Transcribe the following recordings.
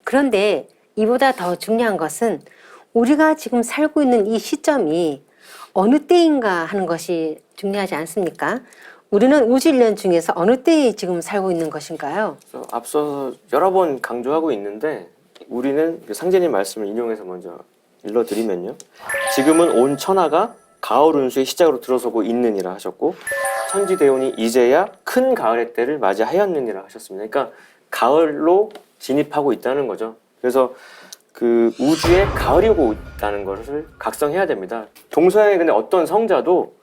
그런데 이보다 더 중요한 것은 우리가 지금 살고 있는 이 시점이 어느 때인가 하는 것이 중요하지 않습니까? 우리는 우주 1년 중에서 어느 때에 지금 살고 있는 것인가요? 그래서 앞서 여러 번 강조하고 있는데 우리는 상제님 말씀을 인용해서 먼저 일러드리면요. 지금은 온 천하가 가을 운수의 시작으로 들어서고 있느니라 하셨고 천지대운이 이제야 큰 가을의 때를 맞이하였느니라 하셨습니다. 그러니까 가을로 진입하고 있다는 거죠. 그래서 그 우주에 가을이 오고 있다는 것을 각성해야 됩니다. 동서양의 근데 어떤 성자도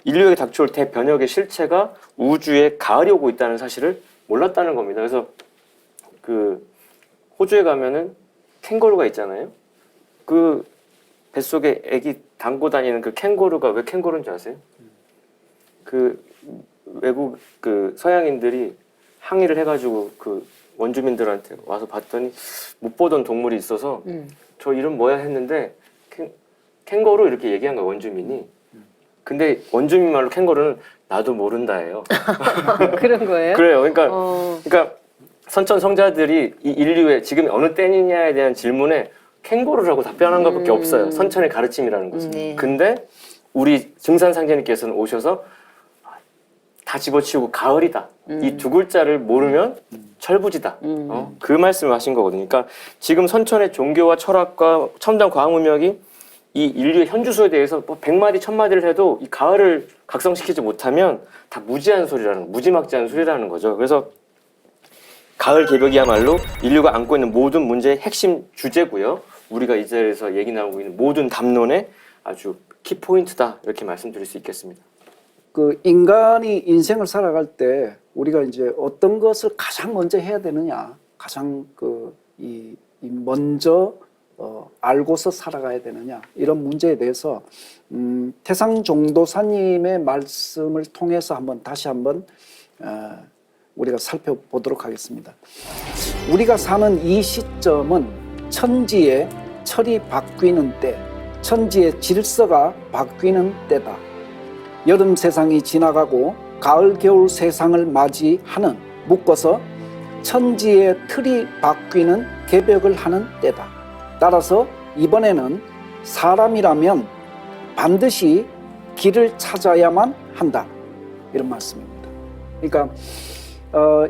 인류에게 닥쳐올 대변혁의 실체가 우주에 가을이 오고 있다는 사실을 몰랐다는 겁니다. 그래서 그 호주에 가면은 캥거루가 있잖아요. 그 뱃속에 애기 담고 다니는 그 캥거루가 왜 캥거루인 줄 아세요? 그 외국 그 서양인들이 항의를 해가지고 그 원주민들한테 와서 봤더니 못 보던 동물이 있어서 저 이름 뭐야 했는데 캥거루 이렇게 얘기한 거예요, 원주민이. 근데 원주민 말로 캥거루는 나도 모른다예요. 그런 거예요? 그래요. 그러니까 선천 성자들이 이 인류의 지금 어느 때느냐에 대한 질문에 캥거루라고 답변한 것밖에 없어요. 선천의 가르침이라는 것은. 네. 근데 우리 증산상제님께서는 오셔서 다 집어치우고 가을이다. 이 두 글자를 모르면 철부지다. 그 말씀을 하신 거거든요. 그러니까 지금 선천의 종교와 철학과 첨단 과학 문명이 이 인류의 현주소에 대해서 뭐 100마디, 1000마디를 해도 이 가을을 각성시키지 못하면 다 무지한 소리라는, 무지막지한 소리라는 거죠. 그래서 가을 개벽이야말로 인류가 안고 있는 모든 문제의 핵심 주제고요. 우리가 이 자리에서 얘기 나오고 있는 모든 담론의 아주 키포인트다. 이렇게 말씀드릴 수 있겠습니다. 그 인간이 인생을 살아갈 때 우리가 이제 어떤 것을 가장 먼저 해야 되느냐, 가장 먼저 알고서 살아가야 되느냐, 이런 문제에 대해서 태상종도사님의 말씀을 통해서 다시 한번 우리가 살펴보도록 하겠습니다. 우리가 사는 이 시점은 천지의 철이 바뀌는 때, 천지의 질서가 바뀌는 때다. 여름 세상이 지나가고 가을 겨울 세상을 맞이하는, 묶어서 천지의 틀이 바뀌는 개벽을 하는 때다. 따라서 이번에는 사람이라면 반드시 길을 찾아야만 한다. 이런 말씀입니다. 그러니까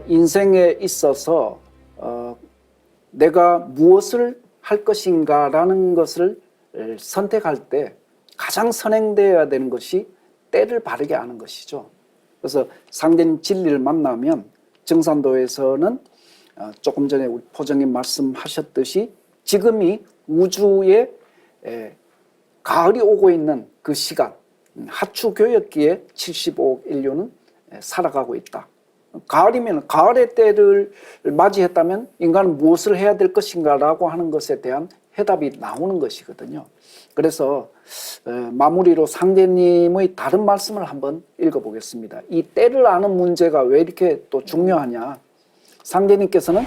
인생에 있어서 내가 무엇을 할 것인가라는 것을 선택할 때 가장 선행되어야 되는 것이 때를 바르게 아는 것이죠. 그래서 상대님 진리를 만나면 정산도에서는 조금 전에 우리 포정님 말씀하셨듯이 지금이 우주에 가을이 오고 있는 그 시간, 하추교역기에 75억 인류는 살아가고 있다. 가을이면 가을의 때를 맞이했다면 인간은 무엇을 해야 될 것인가라고 하는 것에 대한 해답이 나오는 것이거든요. 그래서 마무리로 상대님의 다른 말씀을 한번 읽어보겠습니다. 이 때를 아는 문제가 왜 이렇게 또 중요하냐. 상대님께서는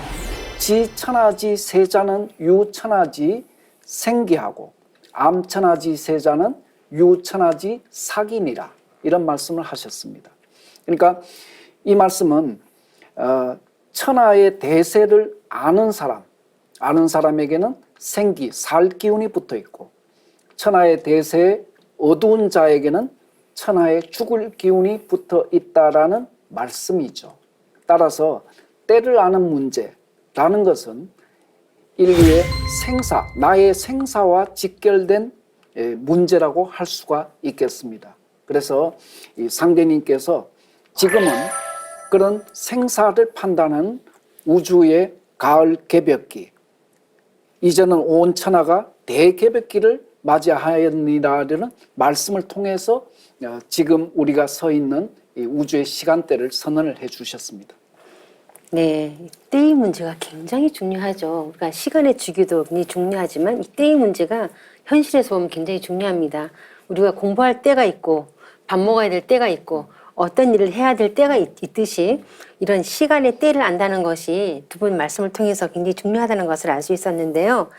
지천하지 세자는 유천하지 생기하고 암천하지 세자는 유천하지 사기니라. 이런 말씀을 하셨습니다. 그러니까 이 말씀은 천하의 대세를 아는 사람에게는 생기, 살 기운이 붙어 있고, 천하의 대세에 어두운 자에게는 천하의 죽을 기운이 붙어 있다라는 말씀이죠. 따라서 때를 아는 문제라는 것은 인류의 생사, 나의 생사와 직결된 문제라고 할 수가 있겠습니다. 그래서 이 상대님께서 지금은 그런 생사를 판단하는 우주의 가을 개벽기, 이제는 온 천하가 대개벽기를 맞이하였느니라는 말씀을 통해서 지금 우리가 서 있는 이 우주의 시간대를 선언을 해 주셨습니다. 네, 때의 문제가 굉장히 중요하죠. 그러니까 시간의 주기도 중요하지만 이 때의 문제가 현실에서 보면 굉장히 중요합니다. 우리가 공부할 때가 있고 밥 먹어야 될 때가 있고 어떤 일을 해야 될 때가 있듯이 이런 시간의 때를 안다는 것이 두 분 말씀을 통해서 굉장히 중요하다는 것을 알 수 있었는데요.